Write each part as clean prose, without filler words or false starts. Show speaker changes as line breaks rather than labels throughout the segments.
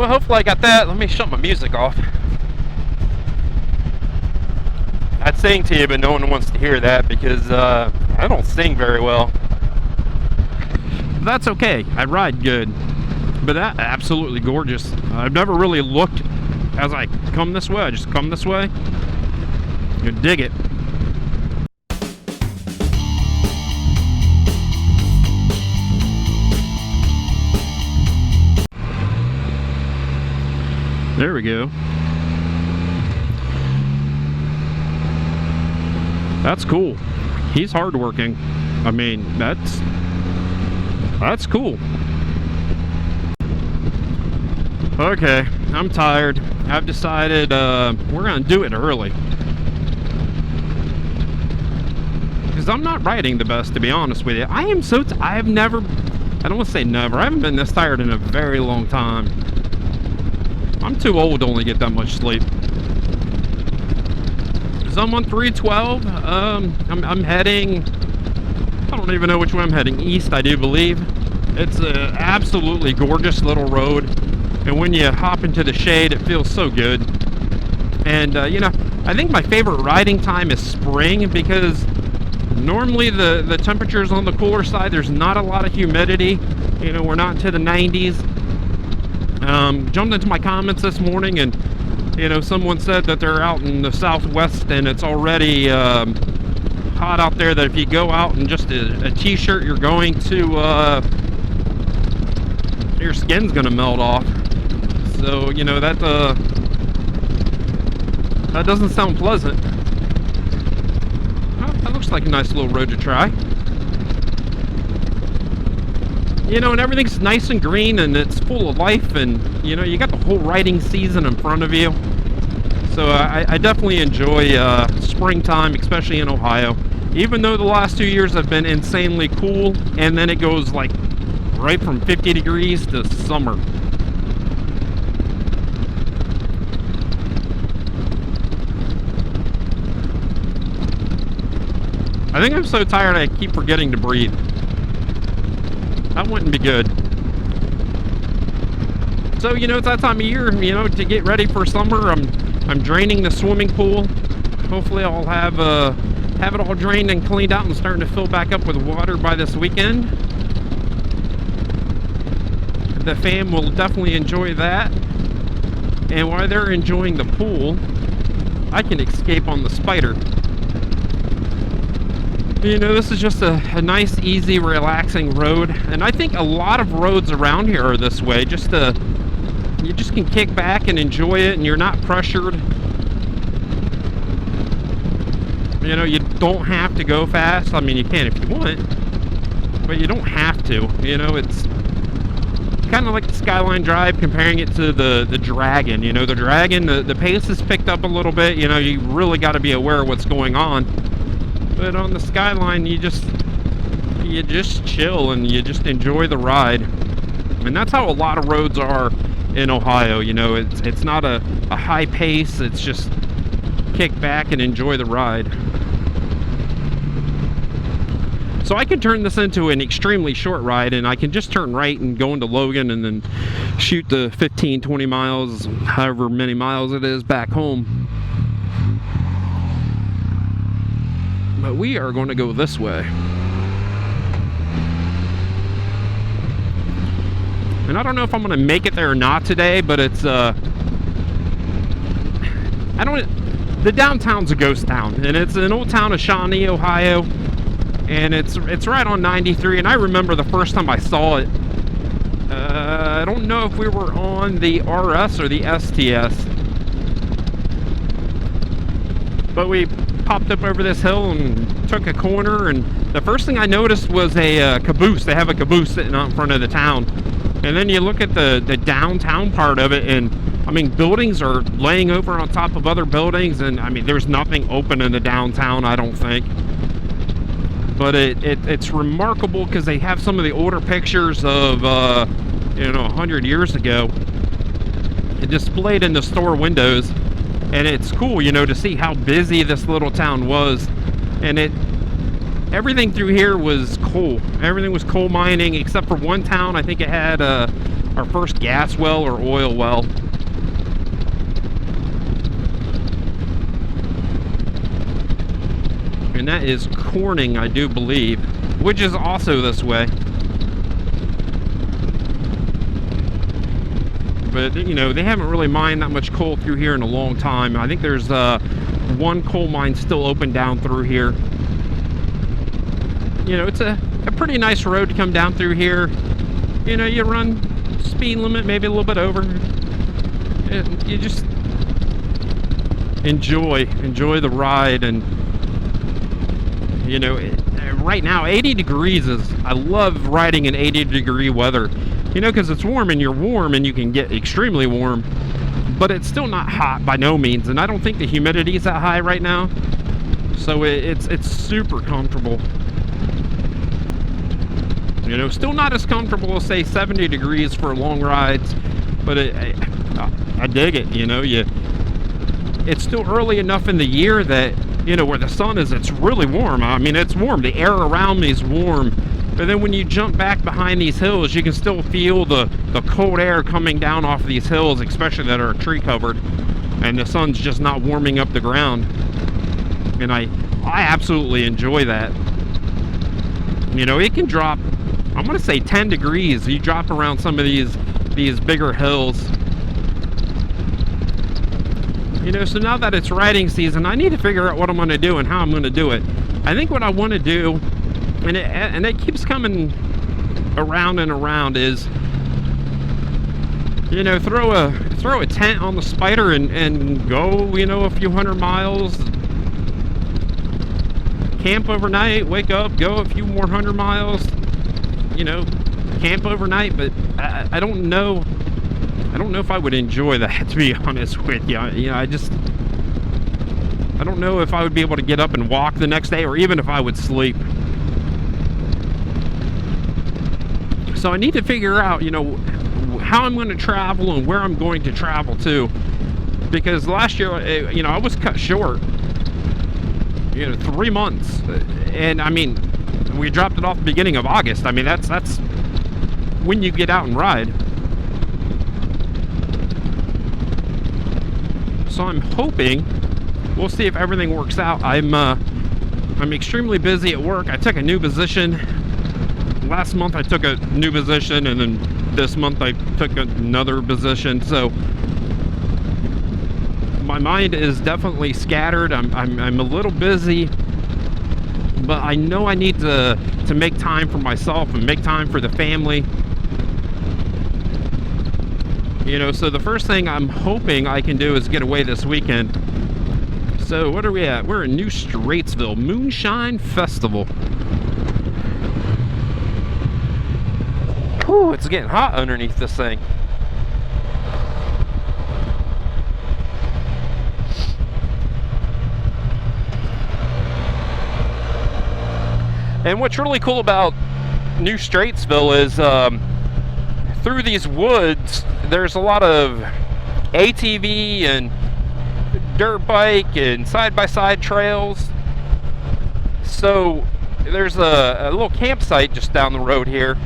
Well, hopefully I got that. Let me shut my music off. I'd sing to you, but no one wants to hear that because I don't sing very well. That's okay. I ride good. But that absolutely gorgeous. I've never really looked as I come this way. I just come this way. You dig it. There we go. That's cool. He's hardworking. I mean, that's cool. Okay, I'm tired. I've decided we're gonna do it early. Because I'm not riding the best, to be honest with you. I am so I have never, I don't want to say never, I haven't been this tired in a very long time. I'm too old to only get that much sleep. So I'm on 312. I'm heading, I don't even know which way I'm heading. East, I do believe. It's an absolutely gorgeous little road. And when you hop into the shade, it feels so good. And, you know, I think my favorite riding time is spring because normally the temperature's on the cooler side. There's not a lot of humidity. You know, we're not into the 90s. Jumped into my comments this morning and, you know, someone said that they're out in the southwest and it's already hot out there, that if you go out in just a t-shirt, you're going to, your skin's gonna melt off. So, you know, that doesn't sound pleasant. Well, that looks like a nice little road to try. You know, and everything's nice and green and it's full of life, and, you know, you got the whole riding season in front of you. So I definitely enjoy springtime, especially in Ohio. Even though the last 2 years have been insanely cool, and then it goes like right from 50 degrees to summer. I think I'm so tired I keep forgetting to breathe. That wouldn't be good. So, you know, it's that time of year, you know, to get ready for summer. I'm draining the swimming pool. Hopefully I'll have it all drained and cleaned out and starting to fill back up with water by this weekend. The fam will definitely enjoy that. And while they're enjoying the pool, I can escape on the Spider. You know, this is just a nice, easy, relaxing road. And I think a lot of roads around here are this way. You just can kick back and enjoy it, and you're not pressured. You know, you don't have to go fast. I mean, you can if you want, but you don't have to. You know, it's kind of like the Skyline Drive, comparing it to the Dragon. You know, the Dragon, the pace is picked up a little bit. You know, you really got to be aware of what's going on. But on the Skyline, you just chill and you just enjoy the ride. And that's how a lot of roads are in Ohio. You know, it's not a high pace. It's just kick back and enjoy the ride. So I can turn this into an extremely short ride, and I can just turn right and go into Logan and then shoot the 15-20 miles, however many miles it is, back home. But we are going to go this way. And I don't know if I'm going to make it there or not today, but it's the downtown's a ghost town, and it's an old town of Shawnee, Ohio, and it's right on 93. And I remember the first time I saw it. I don't know if we were on the RS or the STS, but we popped up over this hill and took a corner, and the first thing I noticed was a caboose. They have a caboose sitting out in front of the town, and then you look at the downtown part of it, and I mean, buildings are laying over on top of other buildings, and I mean, there's nothing open in the downtown, I don't think. But it's remarkable because they have some of the older pictures of 100 years ago displayed in the store windows. And it's cool, you know, to see how busy this little town was. And everything through here was coal. Everything was coal mining, except for one town. I think it had, or our first gas well or oil well. And that is Corning, I do believe, which is also this way. But, you know, they haven't really mined that much coal through here in a long time. I think there's one coal mine still open down through here. You know, it's a pretty nice road to come down through here. You know, you run speed limit, maybe a little bit over. You just enjoy the ride. And, you know, right now, 80 degrees is, I love riding in 80-degree weather. You know, because it's warm and you're warm and you can get extremely warm, but it's still not hot by no means. And I don't think the humidity is that high right now. So it's super comfortable. You know, still not as comfortable as, say, 70 degrees for long rides, but I dig it. You know, it's still early enough in the year that, you know, where the sun is, it's really warm. I mean, it's warm. The air around me is warm. But then when you jump back behind these hills, you can still feel the cold air coming down off these hills, especially that are tree covered, and the sun's just not warming up the ground. And I absolutely enjoy that. You know, it can drop, I'm gonna say 10 degrees. You drop around some of these bigger hills. You know, so now that it's riding season, I need to figure out what I'm gonna do and how I'm gonna do it. I think what I want to do, and it keeps coming around and around, is, you know, throw a tent on the Spider and go, you know, a few hundred miles, camp overnight, wake up, go a few more 100 miles, you know, camp overnight. But I don't know if I would enjoy that, to be honest with you. You know, I don't know if I would be able to get up and walk the next day, or even if I would sleep. So I need to figure out, you know, how I'm going to travel and where I'm going to travel to. Because last year, you know, I was cut short, you know, 3 months. And I mean, we dropped it off the beginning of August. I mean, that's when you get out and ride. So I'm hoping, we'll see if everything works out. I'm extremely busy at work. I took a new position. Last month I took a new position, and then this month I took another position. So my mind is definitely scattered. I'm a little busy, but I know I need to make time for myself and make time for the family. You know, so the first thing I'm hoping I can do is get away this weekend. So what are we at? We're in New Straitsville Moonshine Festival. Whew, it's getting hot underneath this thing. And what's really cool about New Straitsville is through these woods, there's a lot of ATV and dirt bike and side-by-side trails. So there's a little campsite just down the road here.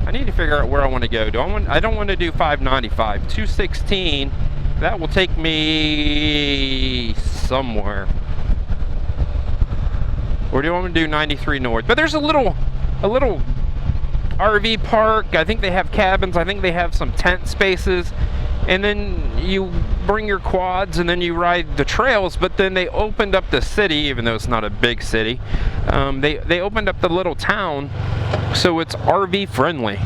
I need to figure out where I want to go. I don't want to do 595. 216, that will take me somewhere. Or do I want to do 93 North? But there's a little RV park. I think they have cabins. I think they have some tent spaces. And then you bring your quads and then you ride the trails. But then they opened up the city, even though it's not a big city. They opened up the little town, so it's RV friendly.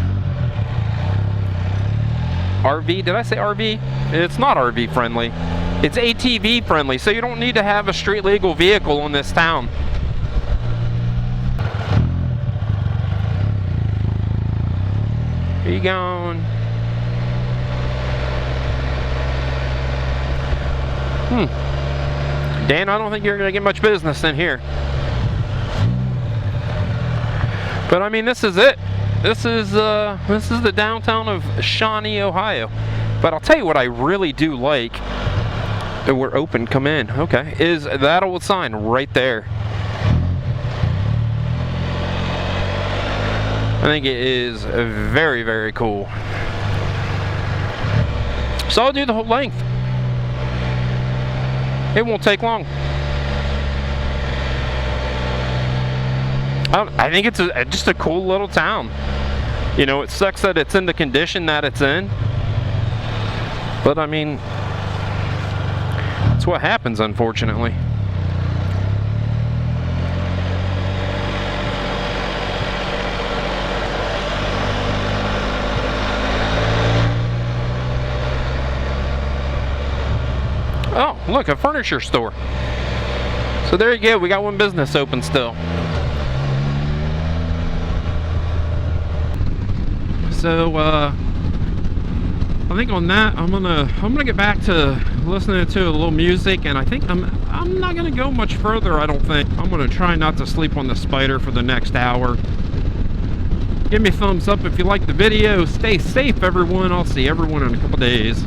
RV? Did I say RV? It's not RV friendly. It's ATV friendly. So you don't need to have a street legal vehicle in this town. Where you going? Dan, I don't think you're going to get much business in here. But I mean, this is it. This is the downtown of Shawnee, Ohio. But I'll tell you what I really do like. Oh, we're open. Come in. Okay. Is that old sign right there? I think it is very, very cool. So I'll do the whole length. It won't take long. I think it's just a cool little town. You know, it sucks that it's in the condition that it's in. But I mean, it's what happens, unfortunately. Oh, look, a furniture store. So there you go, we got one business open still. So I think on that I'm gonna get back to listening to a little music, and I think I'm not gonna go much further. I don't think. I'm gonna try not to sleep on the Spider for the next hour. Give me a thumbs up if you like the video. Stay safe, everyone. I'll see everyone in a couple days.